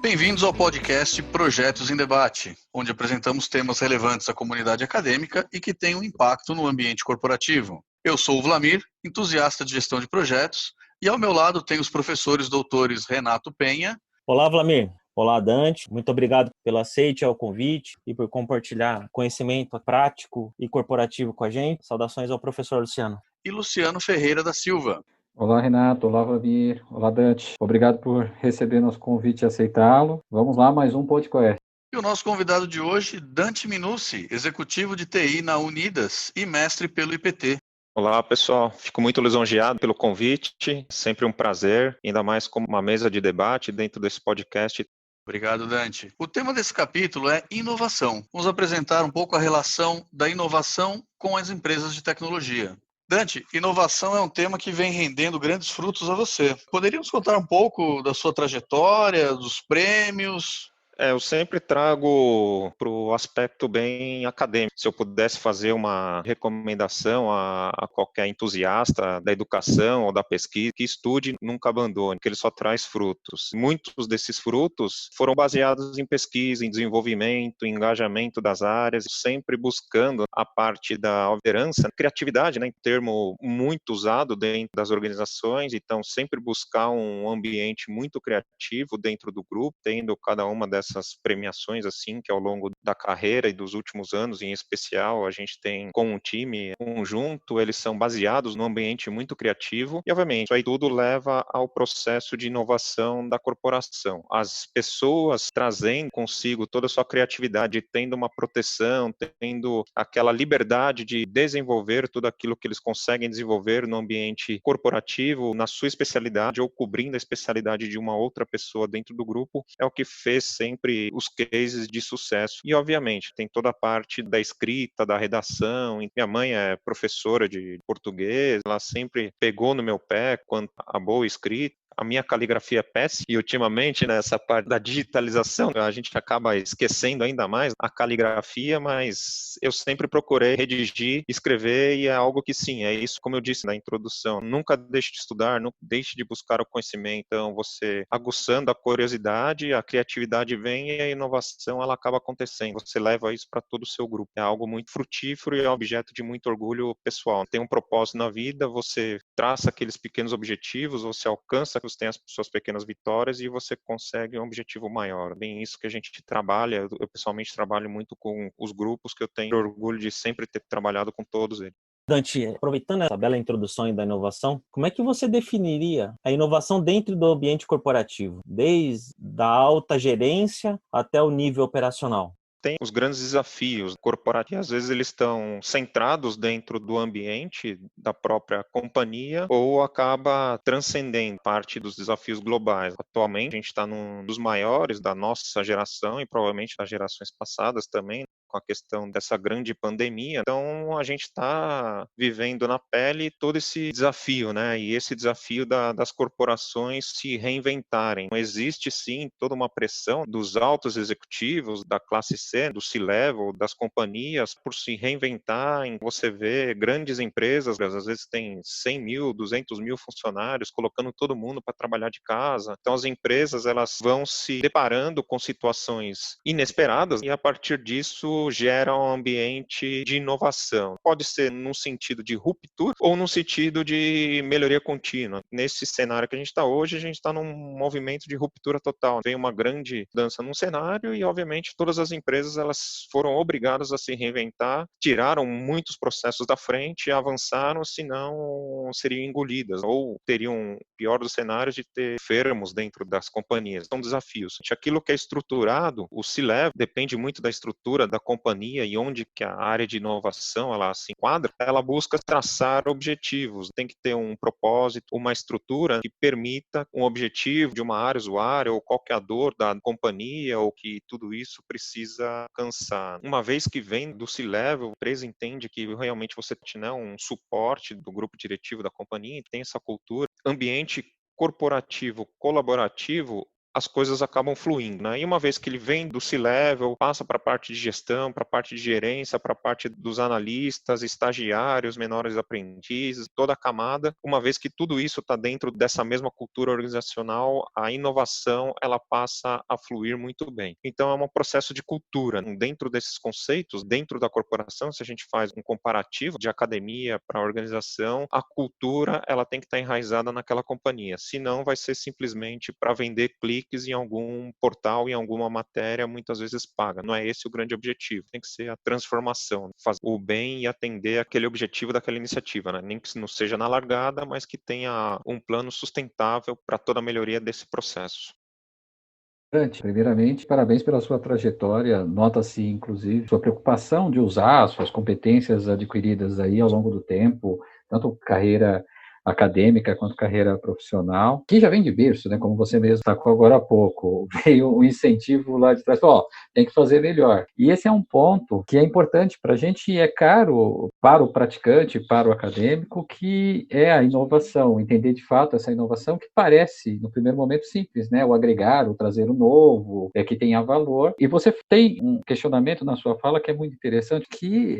Bem-vindos ao podcast Projetos em Debate, onde apresentamos temas relevantes à comunidade acadêmica e que têm um impacto no ambiente corporativo. Eu sou o Vlamir, entusiasta de gestão de projetos, e ao meu lado tem os professores doutores Renato Penha. Olá, Vlamir. Olá, Dante. Muito obrigado pelo aceite ao convite e por compartilhar conhecimento prático e corporativo com a gente. Saudações ao professor Luciano. E Luciano Ferreira da Silva. Olá, Renato. Olá, Vlamir. Olá, Dante. Obrigado por receber nosso convite e aceitá-lo. Vamos lá, mais um podcast. E o nosso convidado de hoje, Dante Minucci, executivo de TI na Unidas e mestre pelo IPT. Olá, pessoal. Fico muito lisonjeado pelo convite. Sempre um prazer, ainda mais como uma mesa de debate dentro desse podcast. Obrigado, Dante. O tema desse capítulo é inovação. Vamos apresentar um pouco a relação da inovação com as empresas de tecnologia. Dante, inovação é um tema que vem rendendo grandes frutos a você. Poderíamos contar um pouco da sua trajetória, dos prêmios? Eu sempre trago para o aspecto bem acadêmico. Se eu pudesse fazer uma recomendação a qualquer entusiasta da educação ou da pesquisa, que estude, nunca abandone, que ele só traz frutos. Muitos desses frutos foram baseados em pesquisa, em desenvolvimento, em engajamento das áreas, sempre buscando a parte da liderança, criatividade, né, termo muito usado dentro das organizações, então sempre buscar um ambiente muito criativo dentro do grupo, tendo cada uma dessas premiações assim que ao longo da carreira e dos últimos anos em especial a gente tem com um time conjunto, eles são baseados num ambiente muito criativo e obviamente isso aí tudo leva ao processo de inovação da corporação. As pessoas trazendo consigo toda a sua criatividade, tendo uma proteção, tendo aquela liberdade de desenvolver tudo aquilo que eles conseguem desenvolver no ambiente corporativo, na sua especialidade ou cobrindo a especialidade de uma outra pessoa dentro do grupo, é o que fez sempre os cases de sucesso. E, obviamente, tem toda a parte da escrita, da redação. Minha mãe é professora de português, ela sempre pegou no meu pé quanto a boa escrita. A minha caligrafia é péssima e ultimamente nessa parte da digitalização a gente acaba esquecendo ainda mais a caligrafia, mas eu sempre procurei redigir, escrever e é algo que sim, é isso como eu disse na introdução, nunca deixe de estudar, nunca deixe de buscar o conhecimento, então você aguçando a curiosidade, a criatividade vem e a inovação ela acaba acontecendo, você leva isso para todo o seu grupo, é algo muito frutífero e é objeto de muito orgulho pessoal, tem um propósito na vida, você traça aqueles pequenos objetivos, você alcança você tem as suas pequenas vitórias e você consegue um objetivo maior. Bem isso que a gente trabalha, eu pessoalmente trabalho muito com os grupos que eu tenho orgulho de sempre ter trabalhado com todos eles. Dante, aproveitando essa bela introdução da inovação, como é que você definiria a inovação dentro do ambiente corporativo, desde a alta gerência até o nível operacional? Tem os grandes desafios corporativos, às vezes eles estão centrados dentro do ambiente da própria companhia ou acaba transcendendo parte dos desafios globais. Atualmente a gente está num dos maiores da nossa geração e provavelmente das gerações passadas também, com a questão dessa grande pandemia. Então, a gente está vivendo na pele todo esse desafio, né? E esse desafio das corporações se reinventarem. Existe, sim, toda uma pressão dos altos executivos, da classe C, do C-level, das companhias, por se reinventarem. Você vê grandes empresas, às vezes tem 100 mil, 200 mil funcionários, colocando todo mundo para trabalhar de casa. Então, as empresas elas vão se deparando com situações inesperadas e, a partir disso, gera um ambiente de inovação. Pode ser num sentido de ruptura ou num sentido de melhoria contínua. Nesse cenário que a gente está hoje, a gente está num movimento de ruptura total. Vem uma grande mudança num cenário e, obviamente, todas as empresas elas foram obrigadas a se reinventar, tiraram muitos processos da frente e avançaram, senão seriam engolidas ou teriam, pior dos cenários, de ter enfermos dentro das companhias. São desafios. Aquilo que é estruturado, o C-Level, depende muito da estrutura da companhia e onde que a área de inovação ela se enquadra, ela busca traçar objetivos. Tem que ter um propósito, uma estrutura que permita um objetivo de uma área usuária ou qualquer dor da companhia ou que tudo isso precisa alcançar. Uma vez que vem do C-Level, a empresa entende que realmente você tem, né, um suporte do grupo diretivo da companhia, tem essa cultura, ambiente corporativo, colaborativo, as coisas acabam fluindo, né? E uma vez que ele vem do C-level, passa para a parte de gestão, para a parte de gerência, para a parte dos analistas, estagiários, menores aprendizes, toda a camada, uma vez que tudo isso está dentro dessa mesma cultura organizacional, a inovação ela passa a fluir muito bem. Então é um processo de cultura. Dentro desses conceitos, dentro da corporação, se a gente faz um comparativo de academia para a organização, a cultura ela tem que estar enraizada naquela companhia. Senão vai ser simplesmente para vender cliques em algum portal, em alguma matéria, muitas vezes paga. Não é esse o grande objetivo. Tem que ser a transformação, fazer o bem e atender aquele objetivo daquela iniciativa, né? Nem que não seja na largada, mas que tenha um plano sustentável para toda a melhoria desse processo. Primeiramente, parabéns pela sua trajetória. Nota-se, inclusive, sua preocupação de usar suas competências adquiridas aí ao longo do tempo, tanto carreira acadêmica quanto carreira profissional, que já vem de berço, né? Como você mesmo destacou agora há pouco, veio um incentivo lá de trás, ó, tem que fazer melhor. E esse é um ponto que é importante para a gente e é caro para o praticante, para o acadêmico, que é a inovação, entender de fato essa inovação que parece, no primeiro momento, simples, né? O agregar, o trazer o novo, que tenha valor. E você tem um questionamento na sua fala que é muito interessante, que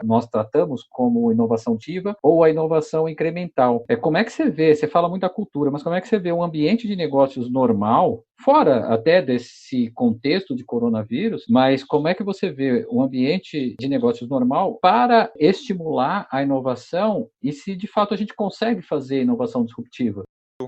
nós tratamos como inovação ativa ou a inovação incremental. Como é que você vê, você fala muito da cultura, mas como é que você vê um ambiente de negócios normal, fora até desse contexto de coronavírus, mas como é que você vê um ambiente de negócios normal para estimular a inovação e se de fato a gente consegue fazer inovação disruptiva?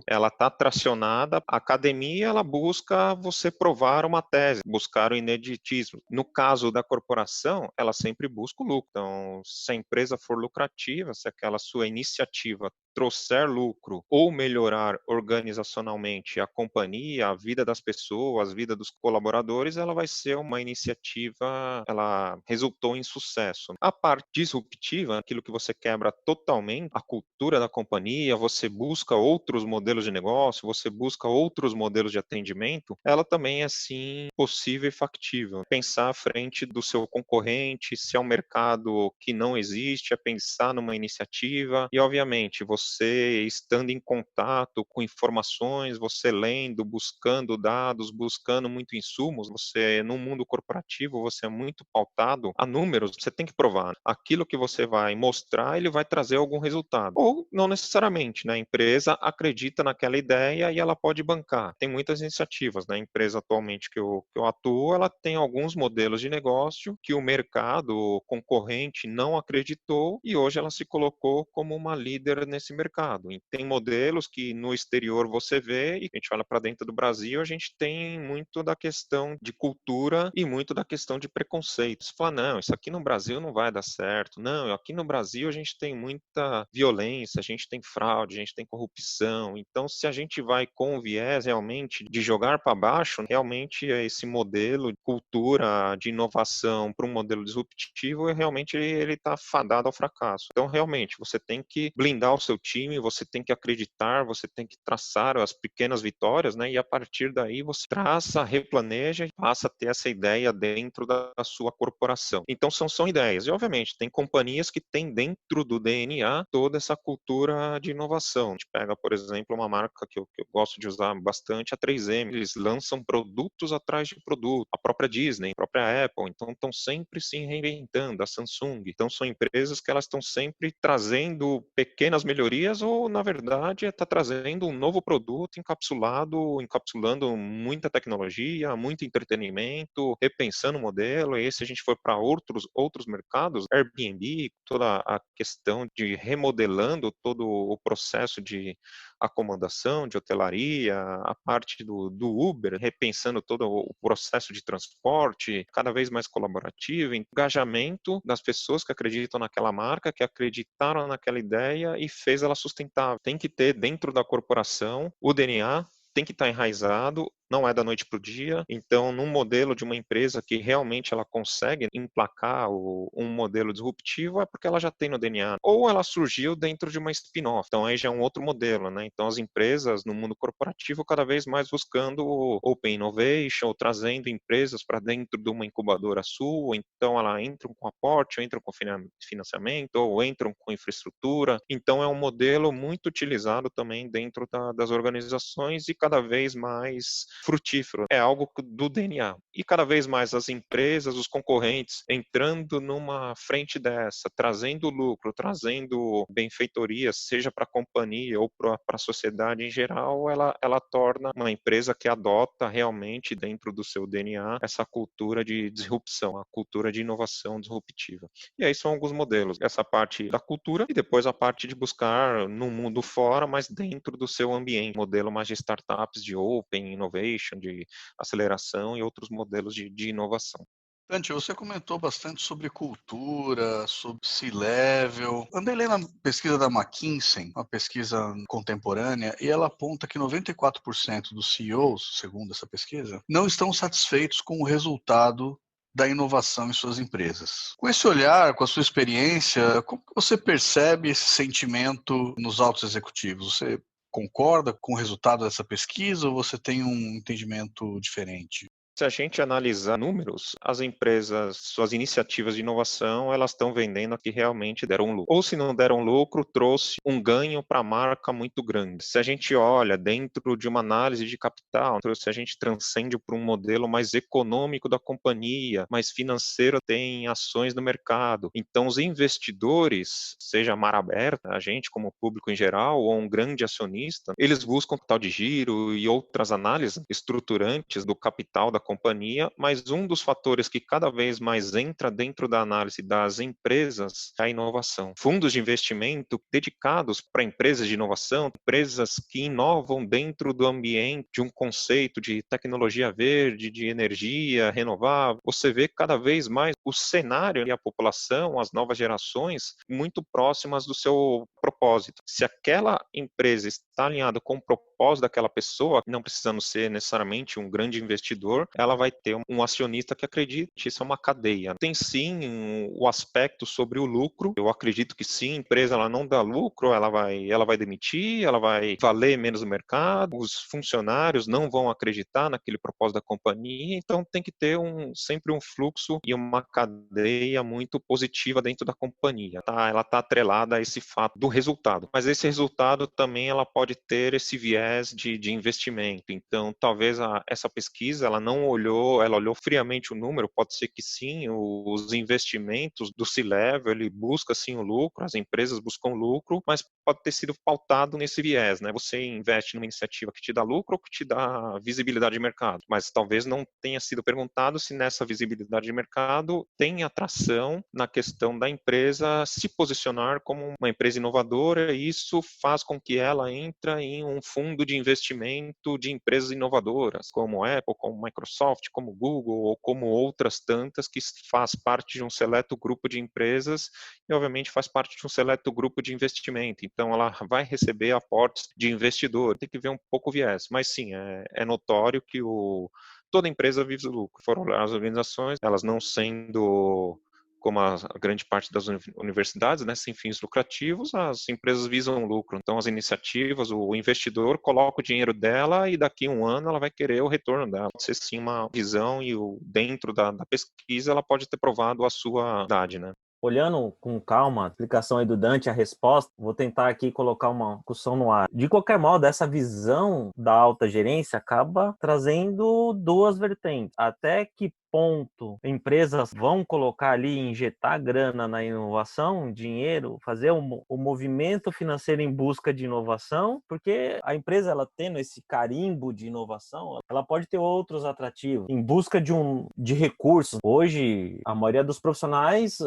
Ela está tracionada, a academia ela busca você provar uma tese, buscar o ineditismo. No caso da corporação, ela sempre busca o lucro. Então, se a empresa for lucrativa, se aquela sua iniciativa trouxer lucro ou melhorar organizacionalmente a companhia, a vida das pessoas, a vida dos colaboradores, ela vai ser uma iniciativa, ela resultou em sucesso. A parte disruptiva, aquilo que você quebra totalmente a cultura da companhia, você busca outros modelos de negócio, você busca outros modelos de atendimento, ela também é sim possível e factível. Pensar à frente do seu concorrente, se é um mercado que não existe, é pensar numa iniciativa e, obviamente, você estando em contato com informações, você lendo, buscando dados, buscando muito insumos, você no mundo corporativo, você é muito pautado a números, você tem que provar. Aquilo que você vai mostrar, ele vai trazer algum resultado. Ou não necessariamente, né? A empresa acredita naquela ideia e ela pode bancar. Tem muitas iniciativas, né? A empresa atualmente que eu atuo, ela tem alguns modelos de negócio que o mercado concorrente não acreditou e hoje ela se colocou como uma líder nesse mercado. E tem modelos que no exterior você vê e a gente olha para dentro do Brasil, a gente tem muito da questão de cultura e muito da questão de preconceitos. Fala, não, isso aqui no Brasil não vai dar certo. Não, aqui no Brasil a gente tem muita violência, a gente tem fraude, a gente tem corrupção. Então, se a gente vai com o viés realmente de jogar para baixo, realmente esse modelo de cultura, de inovação para um modelo disruptivo, realmente ele está fadado ao fracasso. Então, realmente, você tem que blindar o seu time, você tem que acreditar, você tem que traçar as pequenas vitórias, né? E a partir daí você traça, replaneja e passa a ter essa ideia dentro da sua corporação. Então são ideias. E obviamente tem companhias que têm dentro do DNA toda essa cultura de inovação. A gente pega, por exemplo, uma marca que eu gosto de usar bastante, a 3M. Eles lançam produtos atrás de produto. A própria Disney, a própria Apple. Então estão sempre se reinventando. A Samsung. Então são empresas que elas estão sempre trazendo pequenas melhorias ou, na verdade, está trazendo um novo produto encapsulando muita tecnologia, muito entretenimento, repensando o modelo. E se a gente for para outros mercados, Airbnb, toda a questão de remodelando todo o processo de acomodação, de hotelaria, a parte do Uber, repensando todo o processo de transporte, cada vez mais colaborativo, engajamento das pessoas que acreditam naquela marca, que acreditaram naquela ideia e fez ela sustentável. Tem que ter dentro da corporação o DNA, tem que estar enraizado, não é da noite para o dia. Então, num modelo de uma empresa que realmente ela consegue emplacar um modelo disruptivo, é porque ela já tem no DNA. Ou ela surgiu dentro de uma spin-off. Então, aí já é um outro modelo, né? Então, as empresas no mundo corporativo cada vez mais buscando Open Innovation, ou trazendo empresas para dentro de uma incubadora sua. Então, ela entram com aporte, ou entram com financiamento, ou entram com infraestrutura. Então, é um modelo muito utilizado também dentro das organizações e cada vez mais frutífero. É algo do DNA. E cada vez mais as empresas, os concorrentes, entrando numa frente dessa, trazendo lucro, trazendo benfeitorias, seja para a companhia ou para a sociedade em geral, ela torna uma empresa que adota realmente dentro do seu DNA essa cultura de disrupção, a cultura de inovação disruptiva. E aí são alguns modelos. Essa parte da cultura e depois a parte de buscar no mundo fora, mas dentro do seu ambiente. Modelo mais de startups, de open innovation, de aceleração e outros modelos de inovação. Dante, você comentou bastante sobre cultura, sobre C-level. Andei lendo a pesquisa da McKinsey, uma pesquisa contemporânea, e ela aponta que 94% dos CEOs, segundo essa pesquisa, não estão satisfeitos com o resultado da inovação em suas empresas. Com esse olhar, com a sua experiência, como que você percebe esse sentimento nos altos executivos? Você concorda com o resultado dessa pesquisa ou você tem um entendimento diferente? Se a gente analisar números, as empresas, suas iniciativas de inovação, elas estão vendendo a que realmente deram lucro. Ou se não deram lucro, trouxe um ganho para a marca muito grande. Se a gente olha dentro de uma análise de capital, se a gente transcende para um modelo mais econômico da companhia, mais financeiro, tem ações no mercado. Então, os investidores, seja a mar aberta, a gente como público em geral, ou um grande acionista, eles buscam capital de giro e outras análises estruturantes do capital da companhia, mas um dos fatores que cada vez mais entra dentro da análise das empresas é a inovação. Fundos de investimento dedicados para empresas de inovação, empresas que inovam dentro do ambiente de um conceito de tecnologia verde, de energia renovável. Você vê cada vez mais o cenário e a população, as novas gerações, muito próximas do seu propósito. Se aquela empresa está alinhada com o propósito daquela pessoa, não precisando ser necessariamente um grande investidor, ela vai ter um acionista que acredite, isso é uma cadeia. Tem sim o aspecto sobre o lucro, eu acredito que sim, a empresa ela não dá lucro, ela vai demitir, ela vai valer menos no mercado, os funcionários não vão acreditar naquele propósito da companhia, então tem que ter sempre um fluxo e uma cadeia muito positiva dentro da companhia, tá? Ela está atrelada a esse fato do resultado, mas esse resultado também ela pode ter esse viés de investimento, então talvez essa pesquisa ela não olhou, ela olhou friamente o número, pode ser que sim, os investimentos do C-Level, ele busca sim o lucro, as empresas buscam lucro, mas pode ter sido pautado nesse viés, né? Você investe numa iniciativa que te dá lucro ou que te dá visibilidade de mercado, mas talvez não tenha sido perguntado se nessa visibilidade de mercado tem atração na questão da empresa se posicionar como uma empresa inovadora, e isso faz com que ela entre em um fundo de investimento de empresas inovadoras, como Apple, como Microsoft, como Google ou como outras tantas que faz parte de um seleto grupo de empresas e obviamente faz parte de um seleto grupo de investimento. Então ela vai receber aportes de investidor. Tem que ver um pouco o viés, mas sim, é notório que toda empresa vive do lucro. Foram olhar as organizações, elas não sendo como a grande parte das universidades, né, sem fins lucrativos, as empresas visam lucro. Então, as iniciativas, o investidor coloca o dinheiro dela e daqui a um ano ela vai querer o retorno dela. Pode ser sim uma visão e dentro da pesquisa ela pode ter provado a sua idade, né? Olhando com calma a explicação aí do Dante, a resposta, vou tentar aqui colocar uma discussão no ar. De qualquer modo, essa visão da alta gerência acaba trazendo duas vertentes. Até que ponto empresas vão colocar ali, injetar grana na inovação, dinheiro, fazer o movimento financeiro em busca de inovação, porque a empresa, ela tendo esse carimbo de inovação, ela pode ter outros atrativos, em busca de recursos. Hoje, a maioria dos profissionais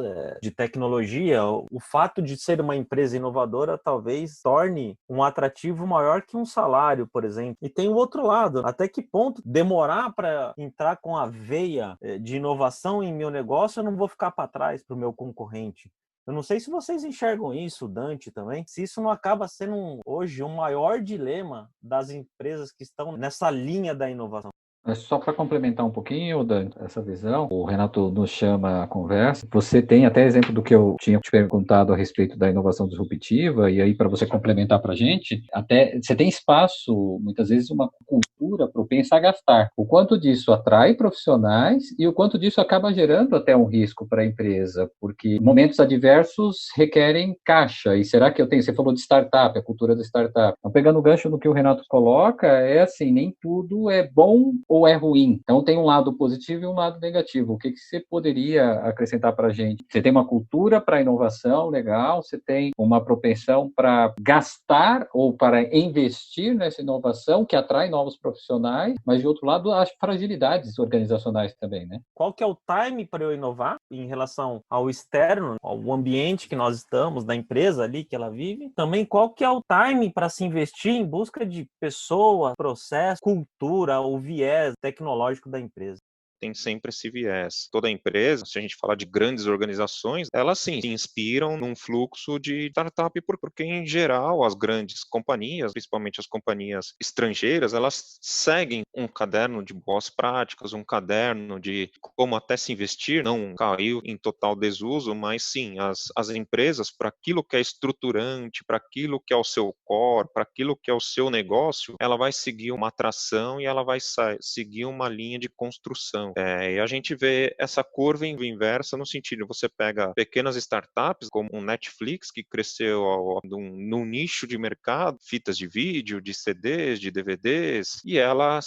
de tecnologia, o fato de ser uma empresa inovadora talvez torne um atrativo maior que um salário, por exemplo. E tem o outro lado, até que ponto demorar para entrar com a veia de inovação em meu negócio, eu não vou ficar para trás para o meu concorrente. Eu não sei se vocês enxergam isso, Dante, também, se isso não acaba sendo hoje o maior dilema das empresas que estão nessa linha da inovação. Mas só para complementar um pouquinho, Dan, essa visão, o Renato nos chama à conversa. Você tem até exemplo do que eu tinha te perguntado a respeito da inovação disruptiva, e aí para você complementar para a gente, até você tem espaço, muitas vezes, uma cultura propensa a gastar. O quanto disso atrai profissionais e o quanto disso acaba gerando até um risco para a empresa, porque momentos adversos requerem caixa. E será que eu tenho? Você falou de startup, a cultura da startup. Então, pegando o gancho no que o Renato coloca, é assim, nem tudo é bom ou é ruim. Então tem um lado positivo e um lado negativo. O que você poderia acrescentar para a gente? Você tem uma cultura para inovação legal, você tem uma propensão para gastar ou para investir nessa inovação que atrai novos profissionais, mas de outro lado as fragilidades organizacionais também, né? Qual que é o time para eu inovar em relação ao externo, ao ambiente que nós estamos, da empresa ali que ela vive? Também qual que é o time para se investir em busca de pessoa, processo, cultura, o viés tecnológico da empresa? Tem sempre esse viés. Toda empresa, se a gente falar de grandes organizações, elas sim se inspiram num fluxo de startup, porque em geral as grandes companhias, principalmente as companhias estrangeiras, elas seguem um caderno de boas práticas, um caderno de como até se investir, não caiu em total desuso, mas sim, as empresas, para aquilo que é estruturante, para aquilo que é o seu core, para aquilo que é o seu negócio, ela vai seguir uma atração e ela vai seguir uma linha de construção. E a gente vê essa curva inversa no sentido, você pega pequenas startups, como o Netflix, que cresceu num nicho de mercado, fitas de vídeo, de CDs, de DVDs, e ela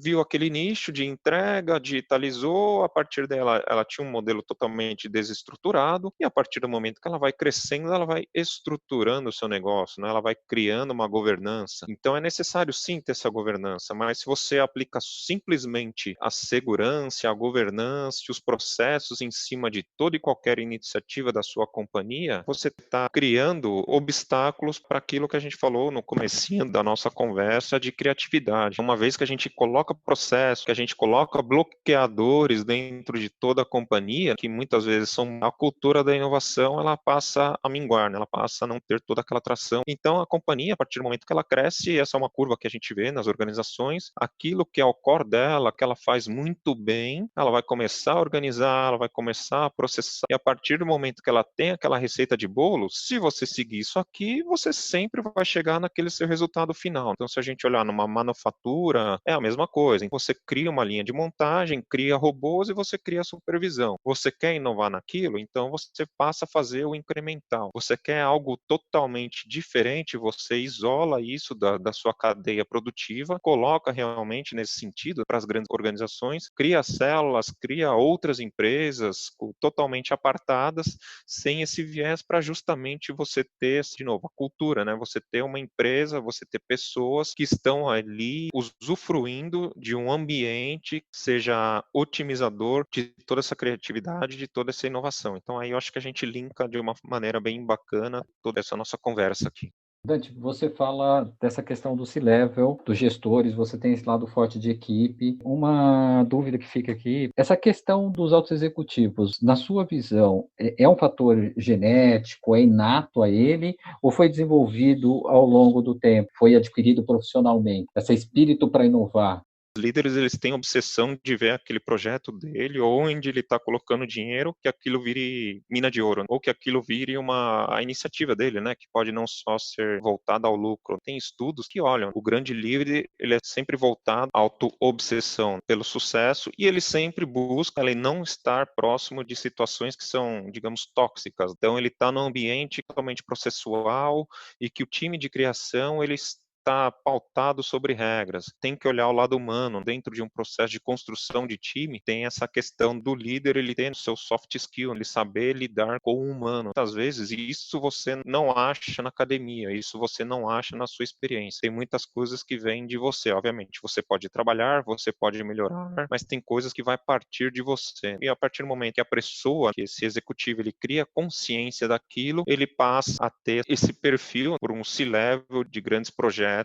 viu aquele nicho de entrega, digitalizou, a partir dela ela tinha um modelo totalmente desestruturado, e a partir do momento que ela vai crescendo, ela vai estruturando o seu negócio, né? Ela vai criando uma governança. Então é necessário sim ter essa governança, mas se você aplica simplesmente a segurança, a governança e os processos em cima de toda e qualquer iniciativa da sua companhia, você está criando obstáculos para aquilo que a gente falou no comecinho da nossa conversa de criatividade. Uma vez que a gente coloca processo, que a gente coloca bloqueadores dentro de toda a companhia, que muitas vezes são a cultura da inovação, ela passa a minguar, né? Ela passa a não ter toda aquela atração. Então a companhia, a partir do momento que ela cresce, essa é uma curva que a gente vê nas organizações, aquilo que é o core dela, que ela faz muito bem, ela vai começar a organizar, ela vai começar a processar, e a partir do momento que ela tem aquela receita de bolo, se você seguir isso aqui, você sempre vai chegar naquele seu resultado final. Então, se a gente olhar numa manufatura, é a mesma coisa. Você cria uma linha de montagem, cria robôs e você cria a supervisão. Você quer inovar naquilo? Então, você passa a fazer o incremental. Você quer algo totalmente diferente, você isola isso da sua cadeia produtiva, coloca realmente nesse sentido para as grandes organizações, cria células, cria outras empresas totalmente apartadas, sem esse viés para justamente você ter, de novo, a cultura, né? Você ter uma empresa, você ter pessoas que estão ali usufruindo de um ambiente que seja otimizador de toda essa criatividade, de toda essa inovação. Então aí eu acho que a gente linka de uma maneira bem bacana toda essa nossa conversa aqui. Dante, você fala dessa questão do C-level, dos gestores, você tem esse lado forte de equipe. Uma dúvida que fica aqui, essa questão dos altos executivos, na sua visão, é um fator genético, é inato a ele, ou foi desenvolvido ao longo do tempo, foi adquirido profissionalmente? Esse espírito para inovar? Líderes, eles têm a obsessão de ver aquele projeto dele, ou onde ele está colocando dinheiro, que aquilo vire mina de ouro, ou que aquilo vire a iniciativa dele, né, que pode não só ser voltada ao lucro. Tem estudos que olham, o grande líder, ele é sempre voltado à auto-obsessão pelo sucesso, e ele sempre busca ele não estar próximo de situações que são, digamos, tóxicas. Então, ele está num ambiente totalmente processual, e que o time de criação, ele está pautado sobre regras, tem que olhar o lado humano. Dentro de um processo de construção de time, tem essa questão do líder, ele tem o seu soft skill, ele saber lidar com o humano. Muitas vezes, isso você não acha na academia, isso você não acha na sua experiência. Tem muitas coisas que vêm de você, obviamente. Você pode trabalhar, você pode melhorar, mas tem coisas que vai partir de você. E a partir do momento que a pessoa, que esse executivo, ele cria consciência daquilo, ele passa a ter esse perfil por um C-level de grandes projetos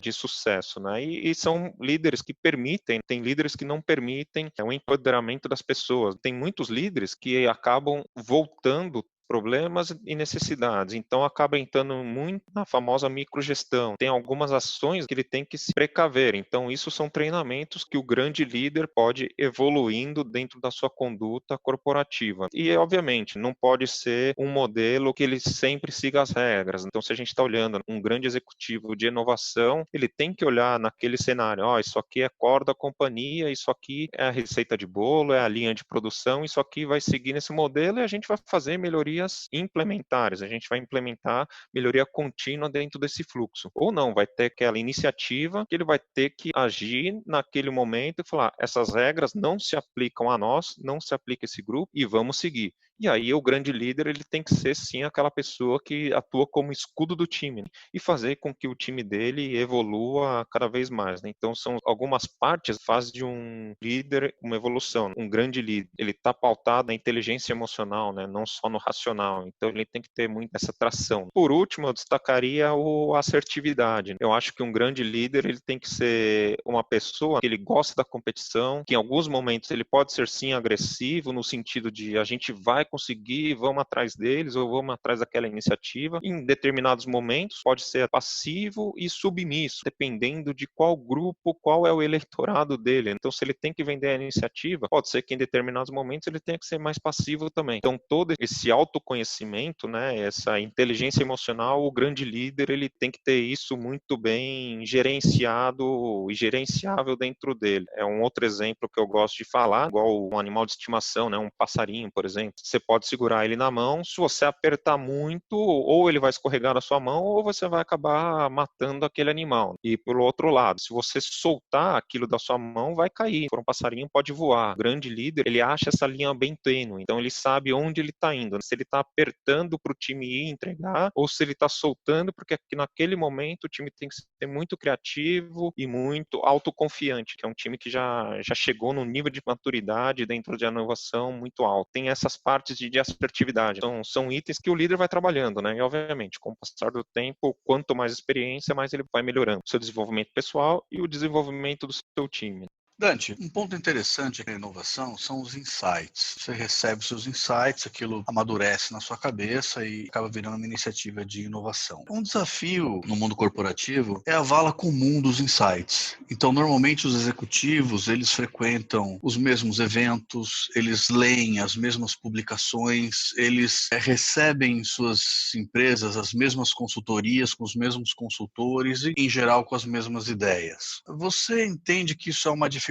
de sucesso, né? E são líderes que permitem, tem líderes que não permitem o empoderamento das pessoas. Tem muitos líderes que acabam voltando problemas e necessidades. Então, acaba entrando muito na famosa microgestão. Tem algumas ações que ele tem que se precaver. Então, isso são treinamentos que o grande líder pode evoluindo dentro da sua conduta corporativa. E, obviamente, não pode ser um modelo que ele sempre siga as regras. Então, se a gente está olhando um grande executivo de inovação, ele tem que olhar naquele cenário, isso aqui é core da companhia, isso aqui é a receita de bolo, é a linha de produção, isso aqui vai seguir nesse modelo e a gente vai fazer melhorias implementares, a gente vai implementar melhoria contínua dentro desse fluxo. Ou não, vai ter aquela iniciativa que ele vai ter que agir naquele momento e falar, essas regras não se aplicam a nós, não se aplica a esse grupo e vamos seguir. E aí o grande líder ele tem que ser sim aquela pessoa que atua como escudo do time, né? E fazer com que o time dele evolua cada vez mais, né? Então são algumas partes faz de um líder uma evolução. Um grande líder ele está pautado na inteligência emocional, né? Não só no racional. Então ele tem que ter muito essa tração. Por último, eu destacaria a assertividade. Eu acho que um grande líder ele tem que ser uma pessoa que ele gosta da competição, que em alguns momentos ele pode ser sim agressivo no sentido de a gente vai conseguir, vamos atrás deles ou vamos atrás daquela iniciativa. Em determinados momentos pode ser passivo e submisso, dependendo de qual grupo, qual é o eleitorado dele. Então, se ele tem que vender a iniciativa, pode ser que em determinados momentos ele tenha que ser mais passivo também. Então, todo esse autoconhecimento, né, essa inteligência emocional, o grande líder, ele tem que ter isso muito bem gerenciado e gerenciável dentro dele. É um outro exemplo que eu gosto de falar, igual um animal de estimação, né, um passarinho, por exemplo. Você pode segurar ele na mão, se você apertar muito, ou ele vai escorregar na sua mão, ou você vai acabar matando aquele animal. E pelo outro lado, se você soltar aquilo da sua mão, vai cair. For um passarinho, pode voar. O grande líder, ele acha essa linha bem tênue, então ele sabe onde ele está indo. Se ele está apertando para o time ir entregar, ou se ele está soltando, porque naquele momento o time tem que ser muito criativo e muito autoconfiante, que é um time que já chegou num nível de maturidade dentro de inovação muito alto. Tem essas partes de assertividade. Então, são itens que o líder vai trabalhando, né? E, obviamente, com o passar do tempo, quanto mais experiência, mais ele vai melhorando o seu desenvolvimento pessoal e o desenvolvimento do seu time. Dante, um ponto interessante na inovação são os insights. Você recebe seus insights, aquilo amadurece na sua cabeça e acaba virando uma iniciativa de inovação. Um desafio no mundo corporativo é a vala comum dos insights. Então, normalmente os executivos, eles frequentam os mesmos eventos, eles leem as mesmas publicações, eles recebem em suas empresas as mesmas consultorias com os mesmos consultores e, em geral, com as mesmas ideias. Você entende que isso é uma dificuldade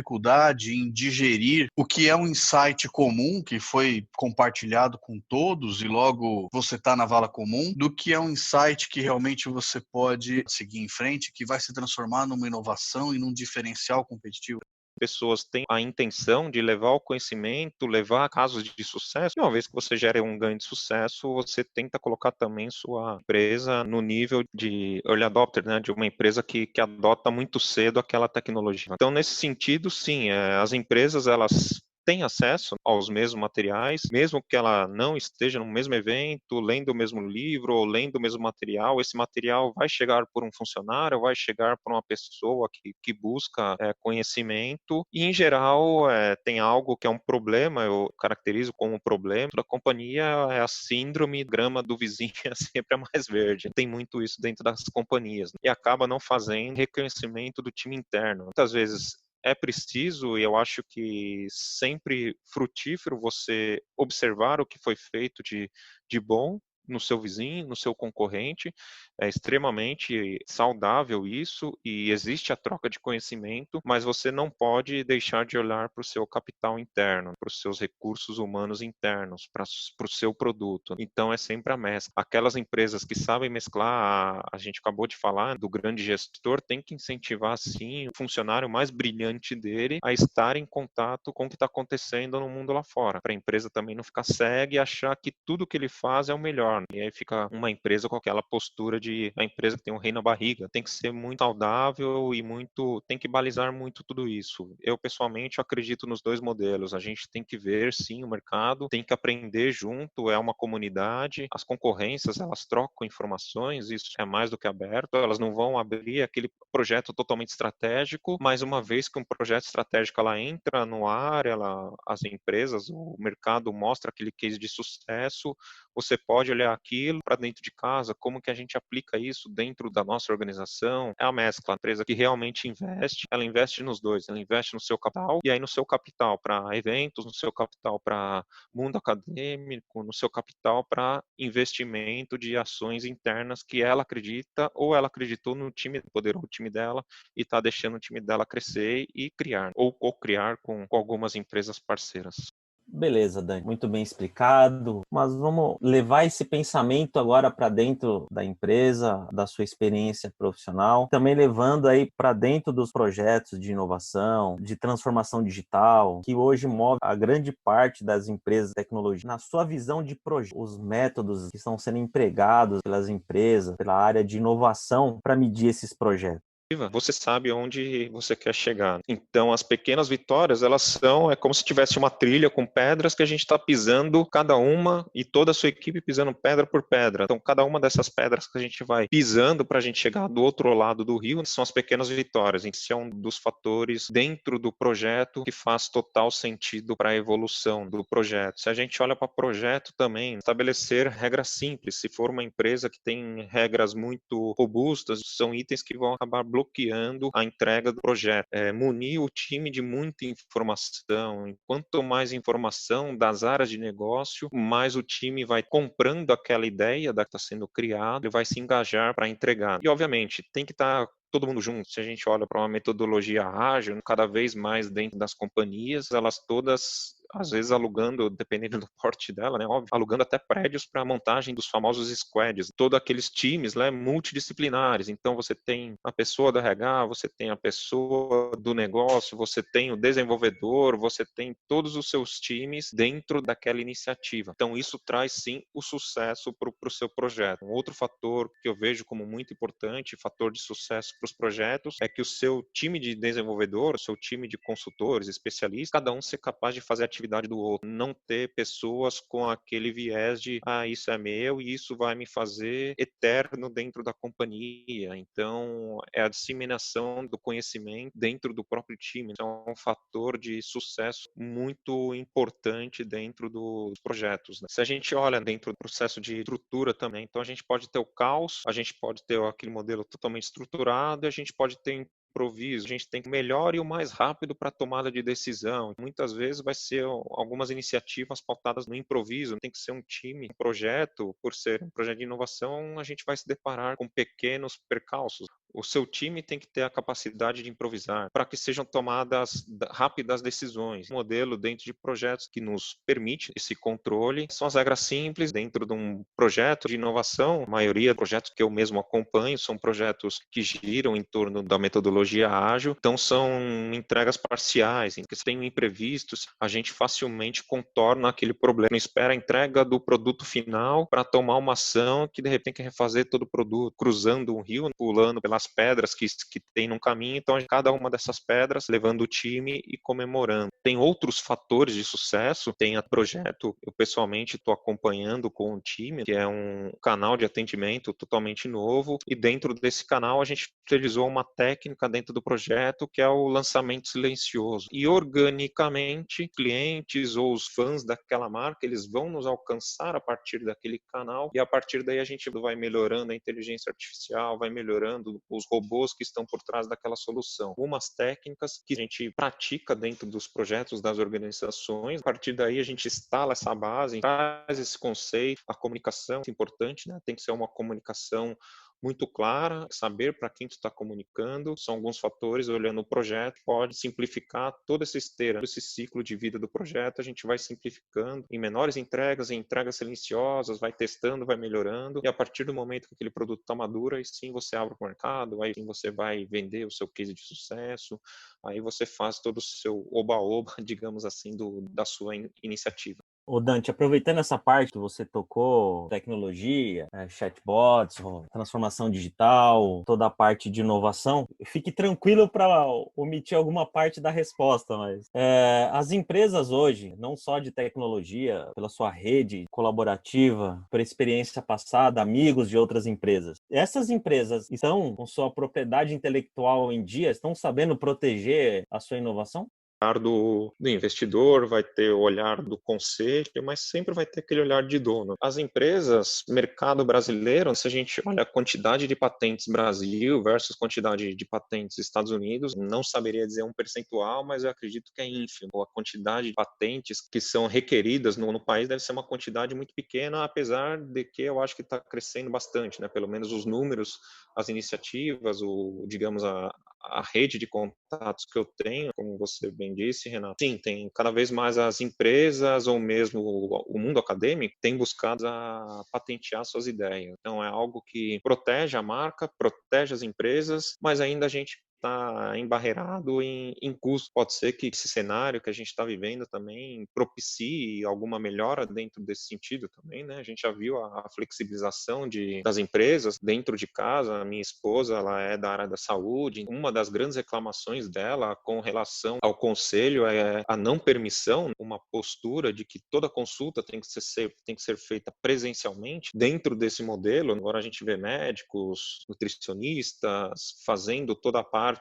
em digerir o que é um insight comum que foi compartilhado com todos e logo você está na vala comum, do que é um insight que realmente você pode seguir em frente, que vai se transformar numa inovação e num diferencial competitivo? Pessoas têm a intenção de levar o conhecimento, levar casos de sucesso, e uma vez que você gera um ganho de sucesso, você tenta colocar também sua empresa no nível de early adopter, né, de uma empresa que adota muito cedo aquela tecnologia. Então, nesse sentido, sim, as empresas, elas tem acesso aos mesmos materiais, mesmo que ela não esteja no mesmo evento, lendo o mesmo livro ou lendo o mesmo material, esse material vai chegar por um funcionário, vai chegar por uma pessoa que busca conhecimento e, em geral, tem algo que é um problema, eu caracterizo como um problema da companhia, é a síndrome grama do vizinho é sempre a mais verde. Tem muito isso dentro das companhias, né? E acaba não fazendo reconhecimento do time interno. Muitas vezes é preciso, e eu acho que sempre frutífero você observar o que foi feito de bom no seu vizinho, no seu concorrente. É extremamente saudável isso e existe a troca de conhecimento, mas você não pode deixar de olhar para o seu capital interno, para os seus recursos humanos internos, para o seu produto. Então é sempre a mescla. Aquelas empresas que sabem mesclar, a gente acabou de falar do grande gestor, tem que incentivar sim o funcionário mais brilhante dele a estar em contato com o que está acontecendo no mundo lá fora, para a empresa também não ficar cega e achar que tudo que ele faz é o melhor. E aí fica uma empresa com aquela postura de a empresa que tem um rei na barriga. Tem que ser muito saudável e tem que balizar muito tudo isso. Eu, pessoalmente, acredito nos dois modelos. A gente tem que ver, sim, o mercado, tem que aprender junto, é uma comunidade. As concorrências, elas trocam informações, isso é mais do que aberto. Elas não vão abrir aquele projeto totalmente estratégico, mas uma vez que um projeto estratégico ela entra no ar, as empresas, o mercado mostra aquele case de sucesso, você pode olhar aquilo para dentro de casa, como que a gente aplica isso dentro da nossa organização. É a mescla, a empresa que realmente investe, ela investe nos dois, ela investe no seu capital, e aí no seu capital para eventos, no seu capital para mundo acadêmico, no seu capital para investimento de ações internas que ela acredita ou ela acreditou no time, empoderou o time dela e está deixando o time dela crescer e criar, ou co-criar com algumas empresas parceiras. Beleza, Dani, muito bem explicado, mas vamos levar esse pensamento agora para dentro da empresa, da sua experiência profissional, também levando aí para dentro dos projetos de inovação, de transformação digital, que hoje move a grande parte das empresas de tecnologia. Na sua visão de projeto, os métodos que estão sendo empregados pelas empresas, pela área de inovação para medir esses projetos. Você sabe onde você quer chegar. Então, as pequenas vitórias, elas são, é como se tivesse uma trilha com pedras que a gente está pisando cada uma e toda a sua equipe pisando pedra por pedra. Então, cada uma dessas pedras que a gente vai pisando para a gente chegar do outro lado do rio são as pequenas vitórias. Esse é um dos fatores dentro do projeto que faz total sentido para a evolução do projeto. Se a gente olha para o projeto também, estabelecer regras simples. Se for uma empresa que tem regras muito robustas, são itens que vão acabar bloqueando a entrega do projeto. Munir o time de muita informação. Quanto mais informação das áreas de negócio, mais o time vai comprando aquela ideia que está sendo criada e vai se engajar para entregar. E, obviamente, tem que estar todo mundo junto. Se a gente olha para uma metodologia ágil, cada vez mais dentro das companhias, elas todas, às vezes alugando, dependendo do porte dela, né, óbvio, alugando até prédios para a montagem dos famosos squads, todos aqueles times, né, multidisciplinares. Então você tem a pessoa do RH, você tem a pessoa do negócio, você tem o desenvolvedor, você tem todos os seus times dentro daquela iniciativa. Então isso traz sim o sucesso para o seu projeto. Um outro fator que eu vejo como muito importante, fator de sucesso para os projetos, é que o seu time de desenvolvedor, o seu time de consultores, especialistas, cada um ser capaz de fazer a atividade do outro, não ter pessoas com aquele viés de isso é meu e isso vai me fazer eterno dentro da companhia. Então, é a disseminação do conhecimento dentro do próprio time. Então, é um fator de sucesso muito importante dentro dos projetos, né? Se a gente olha dentro do processo de estrutura também, então a gente pode ter o caos, a gente pode ter aquele modelo totalmente estruturado, e a gente pode ter improviso, a gente tem o melhor e o mais rápido para a tomada de decisão. Muitas vezes vai ser algumas iniciativas pautadas no improviso, tem que ser um time, um projeto, por ser um projeto de inovação, a gente vai se deparar com pequenos percalços. O seu time tem que ter a capacidade de improvisar para que sejam tomadas rápidas decisões. Um modelo dentro de projetos que nos permite esse controle são as regras simples dentro de um projeto de inovação. A maioria dos projetos que eu mesmo acompanho são projetos que giram em torno da metodologia ágil, então são entregas parciais, porque se tem imprevistos, a gente facilmente contorna aquele problema, não espera a entrega do produto final para tomar uma ação que de repente tem que refazer todo o produto, cruzando um rio, pulando pelas pedras que tem no caminho, então cada uma dessas pedras levando o time e comemorando. Tem outros fatores de sucesso, tem a projeto, eu pessoalmente estou acompanhando com o time, que é um canal de atendimento totalmente novo, e dentro desse canal a gente utilizou uma técnica dentro do projeto que é o lançamento silencioso. E organicamente, clientes ou os fãs daquela marca, eles vão nos alcançar a partir daquele canal, e a partir daí a gente vai melhorando a inteligência artificial, vai melhorando os robôs que estão por trás daquela solução. Algumas técnicas que a gente pratica dentro dos projetos das organizações, a partir daí a gente instala essa base, traz esse conceito, a comunicação é importante, né? Tem que ser uma comunicação muito clara, saber para quem tu está comunicando, são alguns fatores, olhando o projeto, pode simplificar todo esse esteira, esse ciclo de vida do projeto, a gente vai simplificando em menores entregas, em entregas silenciosas, vai testando, vai melhorando, e a partir do momento que aquele produto está maduro, aí sim você abre o mercado, aí sim você vai vender o seu case de sucesso, aí você faz todo o seu oba-oba, digamos assim, da sua iniciativa. Ô Dante, aproveitando essa parte que você tocou, tecnologia, chatbots, transformação digital, toda a parte de inovação, fique tranquilo para omitir alguma parte da resposta, mas as empresas hoje, não só de tecnologia, pela sua rede colaborativa, por experiência passada, amigos de outras empresas, essas empresas estão com sua propriedade intelectual em dia, estão sabendo proteger a sua inovação? olhar do investidor, vai ter o olhar do conselho, mas sempre vai ter aquele olhar de dono. As empresas, mercado brasileiro, se a gente olha a quantidade de patentes Brasil versus quantidade de patentes Estados Unidos, não saberia dizer um percentual, mas eu acredito que é ínfimo. A quantidade de patentes que são requeridas no país deve ser uma quantidade muito pequena, apesar de que eu acho que está crescendo bastante, né? Pelo menos os números, as iniciativas, digamos, a rede de contatos que eu tenho, como você bem disse, Renato, sim, tem cada vez mais as empresas ou mesmo o mundo acadêmico tem buscado a patentear suas ideias. Então, é algo que protege a marca, protege as empresas, mas ainda a gente está embarreirado em custo. Pode ser que esse cenário que a gente está vivendo também propicie alguma melhora dentro desse sentido também, né? A gente já viu a flexibilização das empresas dentro de casa. A minha esposa, ela é da área da saúde. Uma das grandes reclamações dela com relação ao conselho é a não permissão, uma postura de que toda consulta tem que ser feita presencialmente. Dentro desse modelo, agora a gente vê médicos, nutricionistas fazendo toda a parte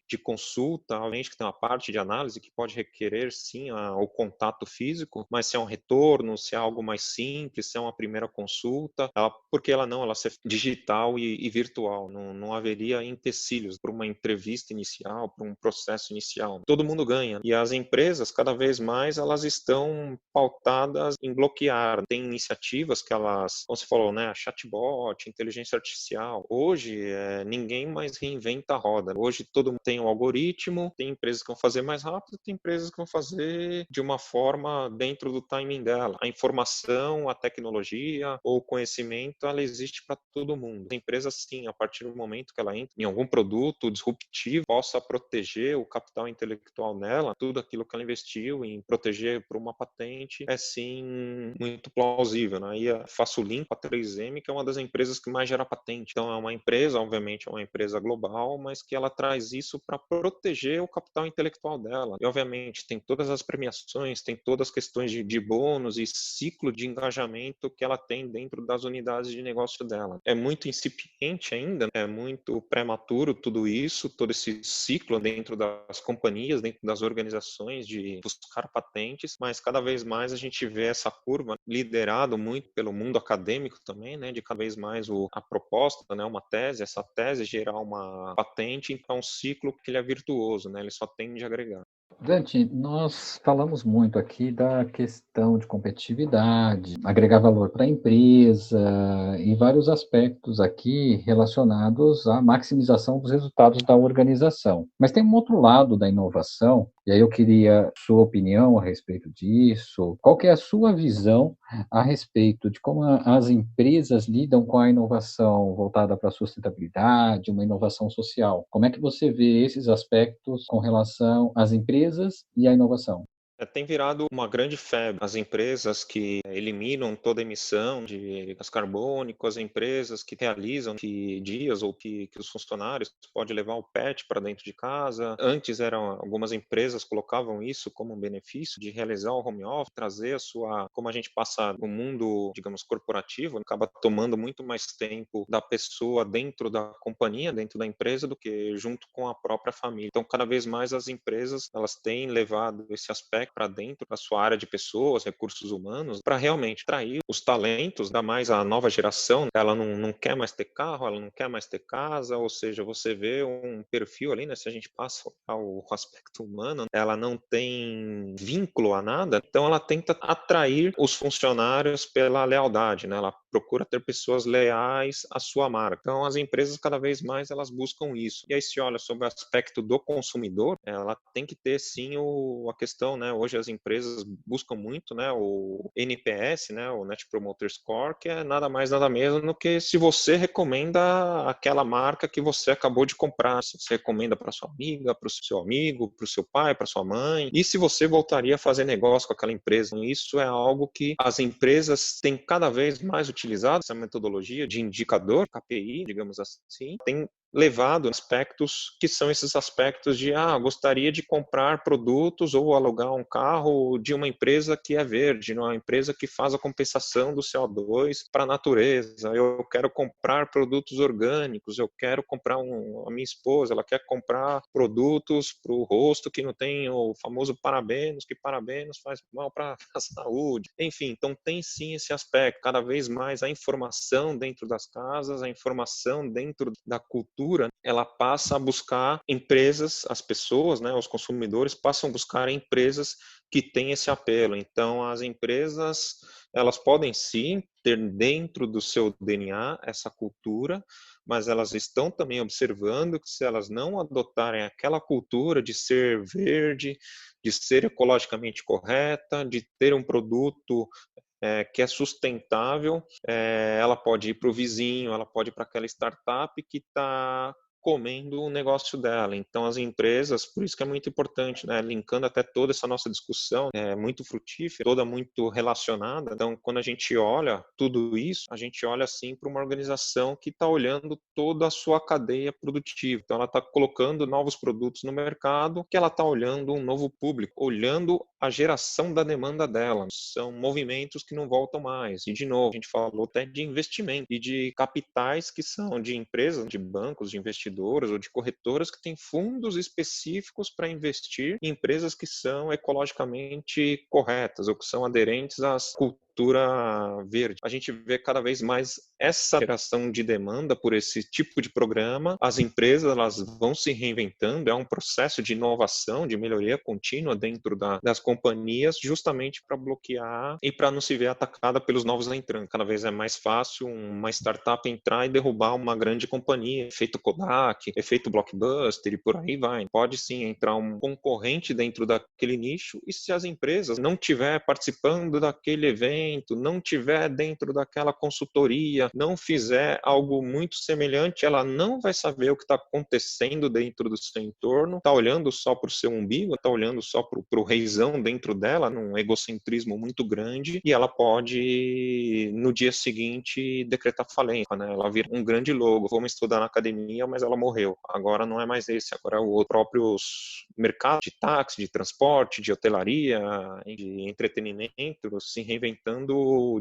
de consulta, obviamente que tem uma parte de análise que pode requerer sim o contato físico, mas se é um retorno, se é algo mais simples, se é uma primeira consulta, por que ela ser digital e virtual? Não haveria empecilhos para uma entrevista inicial, para um processo inicial. Todo mundo ganha. E as empresas, cada vez mais, elas estão pautadas em bloquear. Tem iniciativas que elas, como você falou, né, chatbot, inteligência artificial. Hoje, ninguém mais reinventa a roda. Hoje todo mundo tem um algoritmo, tem empresas que vão fazer mais rápido, tem empresas que vão fazer de uma forma dentro do timing dela. A informação, a tecnologia ou o conhecimento, ela existe para todo mundo. A empresa, sim, a partir do momento que ela entra em algum produto disruptivo, possa proteger o capital intelectual dela, tudo aquilo que ela investiu em proteger por uma patente, é sim muito plausível, né? E faço o link para a 3M, que é uma das empresas que mais gera patente. Então é uma empresa, obviamente é uma empresa global, mas que ela traz isso para proteger o capital intelectual dela. E, obviamente, tem todas as premiações, tem todas as questões de bônus e ciclo de engajamento que ela tem dentro das unidades de negócio dela. É muito incipiente ainda, é muito prematuro tudo isso, todo esse ciclo dentro das companhias, dentro das organizações de buscar patentes, mas cada vez mais a gente vê essa curva liderado muito pelo mundo acadêmico também, né, de cada vez mais a proposta, né, uma tese, essa tese gerar uma patente, então é um ciclo que ele é virtuoso, né, ele só tende a agregar. Dante, nós falamos muito aqui da questão de competitividade, agregar valor para a empresa e vários aspectos aqui relacionados à maximização dos resultados da organização. Mas tem um outro lado da inovação, e aí eu queria sua opinião a respeito disso. Qual que é a sua visão a respeito de como as empresas lidam com a inovação voltada para a sustentabilidade, uma inovação social? Como é que você vê esses aspectos com relação às empresas e à inovação? Tem virado uma grande febre. As empresas que eliminam toda emissão de gás carbônico, as empresas que realizam que dias ou que os funcionários podem levar o pet para dentro de casa. Antes algumas empresas colocavam isso como um benefício de realizar o home office, trazer como a gente passa no mundo, digamos, corporativo, acaba tomando muito mais tempo da pessoa dentro da companhia, dentro da empresa, do que junto com a própria família. Então, cada vez mais as empresas, elas têm levado esse aspecto para dentro da sua área de pessoas, recursos humanos, para realmente atrair os talentos, ainda mais a nova geração. Ela não quer mais ter carro, ela não quer mais ter casa, ou seja, você vê um perfil ali, né? Se a gente passa ao aspecto humano, ela não tem vínculo a nada, então ela tenta atrair os funcionários pela lealdade, né? Ela procura ter pessoas leais à sua marca. Então, as empresas, cada vez mais, elas buscam isso. E aí, se olha sobre o aspecto do consumidor, ela tem que ter, sim, a questão, né? Hoje as empresas buscam muito, né, o NPS, né, o Net Promoter Score, que é nada mais nada menos do que se você recomenda aquela marca que você acabou de comprar, se você recomenda para sua amiga, para o seu amigo, para o seu pai, para sua mãe, e se você voltaria a fazer negócio com aquela empresa. Isso é algo que as empresas têm cada vez mais utilizado, essa metodologia de indicador, KPI, digamos assim, tem levado a aspectos que são esses aspectos de gostaria de comprar produtos ou alugar um carro de uma empresa que é verde, uma empresa que faz a compensação do CO2 para a natureza, eu quero comprar produtos orgânicos, eu quero comprar a minha esposa, ela quer comprar produtos para o rosto que não tem o famoso parabenos, que parabenos faz mal para a saúde. Enfim, então tem sim esse aspecto, cada vez mais a informação dentro das casas, a informação dentro da cultura, ela passa a buscar empresas, as pessoas, né, os consumidores passam a buscar empresas que têm esse apelo. Então, as empresas, elas podem sim ter dentro do seu DNA essa cultura, mas elas estão também observando que se elas não adotarem aquela cultura de ser verde, de ser ecologicamente correta, de ter um produto que é sustentável, ela pode ir para o vizinho, ela pode ir para aquela startup que está comendo o negócio dela. Então, as empresas, por isso que é muito importante, né? Linkando até toda essa nossa discussão, é muito frutífera, toda muito relacionada. Então, quando a gente olha tudo isso, a gente olha assim para uma organização que está olhando toda a sua cadeia produtiva. Então, ela está colocando novos produtos no mercado, que ela está olhando um novo público, olhando a geração da demanda dela. São movimentos que não voltam mais. E, de novo, a gente falou até de investimento e de capitais que são de empresas, de bancos, de investidores ou de corretoras que têm fundos específicos para investir em empresas que são ecologicamente corretas ou que são aderentes às culturas verde. A gente vê cada vez mais essa geração de demanda por esse tipo de programa. As empresas, elas vão se reinventando, é um processo de inovação, de melhoria contínua dentro das companhias, justamente para bloquear e para não se ver atacada pelos novos entrantes. Cada vez é mais fácil uma startup entrar e derrubar uma grande companhia, efeito Kodak, efeito Blockbuster e por aí vai. Pode sim entrar um concorrente dentro daquele nicho e se as empresas não estiver participando daquele evento, não tiver dentro daquela consultoria, não fizer algo muito semelhante, ela não vai saber o que está acontecendo dentro do seu entorno, está olhando só para o seu umbigo, está olhando só para o reizão dentro dela, num egocentrismo muito grande, e ela pode, no dia seguinte, decretar falência, né? Ela vira um grande logo, vamos estudar na academia, mas ela morreu. Agora não é mais esse, agora é o outro. Próprios mercados de táxi, de transporte, de hotelaria, de entretenimento, se reinventando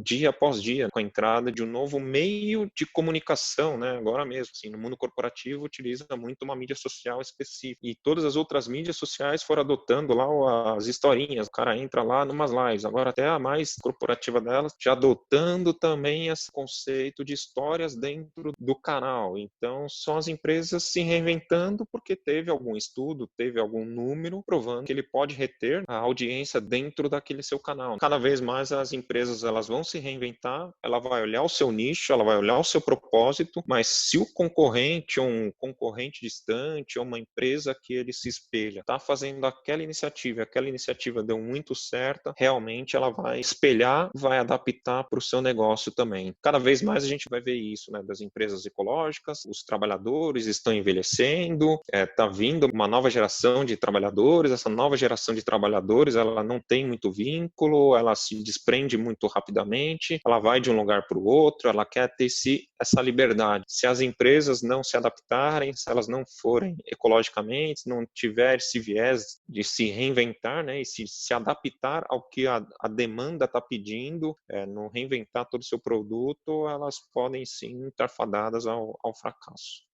dia após dia, com a entrada de um novo meio de comunicação, né? Agora mesmo, assim, no mundo corporativo utiliza muito uma mídia social específica e todas as outras mídias sociais foram adotando lá as historinhas, o cara entra lá numas lives, agora até a mais corporativa delas, já adotando também esse conceito de histórias dentro do canal. Então, são as empresas se reinventando porque teve algum estudo, teve algum número provando que ele pode reter a audiência dentro daquele seu canal. Cada vez mais as empresas elas vão se reinventar, ela vai olhar o seu nicho, ela vai olhar o seu propósito, mas se o concorrente ou um concorrente distante ou uma empresa que ele se espelha está fazendo aquela iniciativa deu muito certa, realmente ela vai espelhar, vai adaptar para o seu negócio também. Cada vez mais a gente vai ver isso, né, das empresas ecológicas, os trabalhadores estão envelhecendo, está vindo uma nova geração de trabalhadores, essa nova geração de trabalhadores ela não tem muito vínculo, ela se desprende muito rapidamente, ela vai de um lugar para o outro, ela quer ter essa liberdade. Se as empresas não se adaptarem, se elas não forem ecologicamente, se não tiver esse viés de se reinventar, né, e se adaptar ao que a demanda está pedindo, não reinventar todo o seu produto, elas podem sim estar fadadas ao fracasso.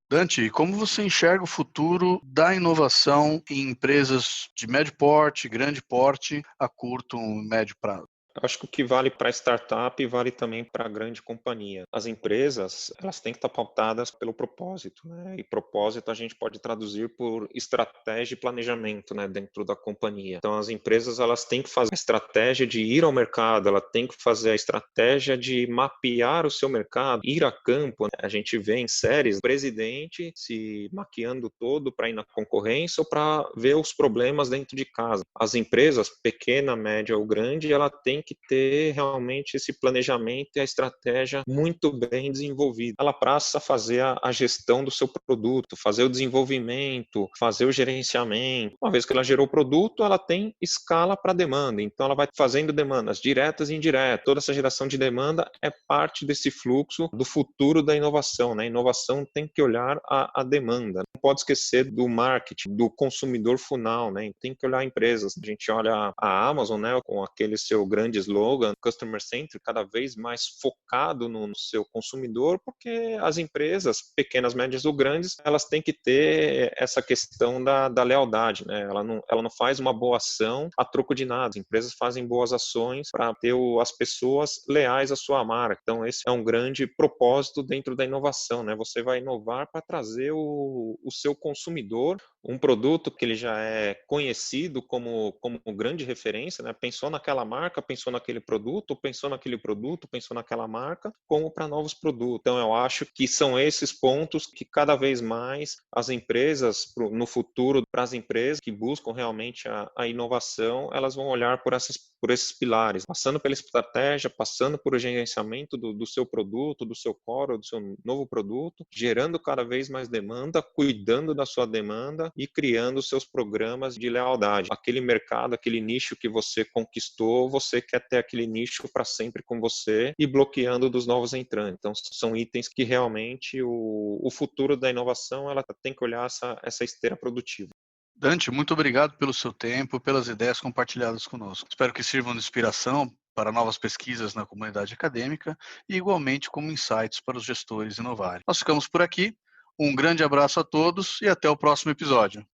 Dante, como você enxerga o futuro da inovação em empresas de médio porte, grande porte, a curto e médio prazo? Acho que o que vale para startup vale também para a grande companhia. As empresas, elas têm que estar pautadas pelo propósito, né? E propósito a gente pode traduzir por estratégia e planejamento, né, dentro da companhia. Então as empresas, elas têm que fazer a estratégia de ir ao mercado, ela tem que fazer a estratégia de mapear o seu mercado, ir a campo, né? A gente vê em séries o presidente se maquiando todo para ir na concorrência ou para ver os problemas dentro de casa. As empresas, pequena, média ou grande, ela tem tem que ter realmente esse planejamento e a estratégia muito bem desenvolvida. Ela passa a fazer a gestão do seu produto, fazer o desenvolvimento, fazer o gerenciamento. Uma vez que ela gerou o produto, ela tem escala para demanda, então ela vai fazendo demandas diretas e indiretas. Toda essa geração de demanda é parte desse fluxo do futuro da inovação, né? A inovação tem que olhar a demanda. Não pode esquecer do marketing, do consumidor final, né? Tem que olhar empresas. A gente olha a Amazon, né, com aquele seu grande slogan, Customer Centric, cada vez mais focado no seu consumidor, porque as empresas, pequenas, médias ou grandes, elas têm que ter essa questão da lealdade, né? Ela não faz uma boa ação a troco de nada. As empresas fazem boas ações para ter as pessoas leais à sua marca. Então, esse é um grande propósito dentro da inovação, né? Você vai inovar para trazer o seu consumidor um produto que ele já é conhecido como grande referência, né? Pensou naquela marca, pensou naquele produto, pensou naquela marca, como para novos produtos. Então, eu acho que são esses pontos que cada vez mais as empresas, no futuro, para as empresas que buscam realmente a inovação, elas vão olhar por esses pilares, passando pela estratégia, passando por o gerenciamento do seu produto, do seu core, do seu novo produto, gerando cada vez mais demanda, cuidando da sua demanda e criando seus programas de lealdade. Aquele mercado, aquele nicho que você conquistou, você quer ter aquele nicho para sempre com você e bloqueando dos novos entrantes. Então, são itens que realmente o futuro da inovação ela tem que olhar essa esteira produtiva. Dante, muito obrigado pelo seu tempo, pelas ideias compartilhadas conosco. Espero que sirvam de inspiração para novas pesquisas na comunidade acadêmica e igualmente como insights para os gestores inovarem. Nós ficamos por aqui. Um grande abraço a todos e até o próximo episódio.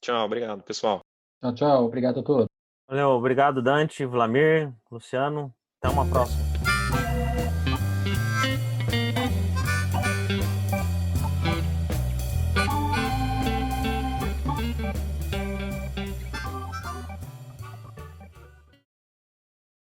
Tchau, obrigado, pessoal. Tchau, tchau. Obrigado a todos. Valeu, obrigado, Dante, Vlamir, Luciano. Até uma próxima.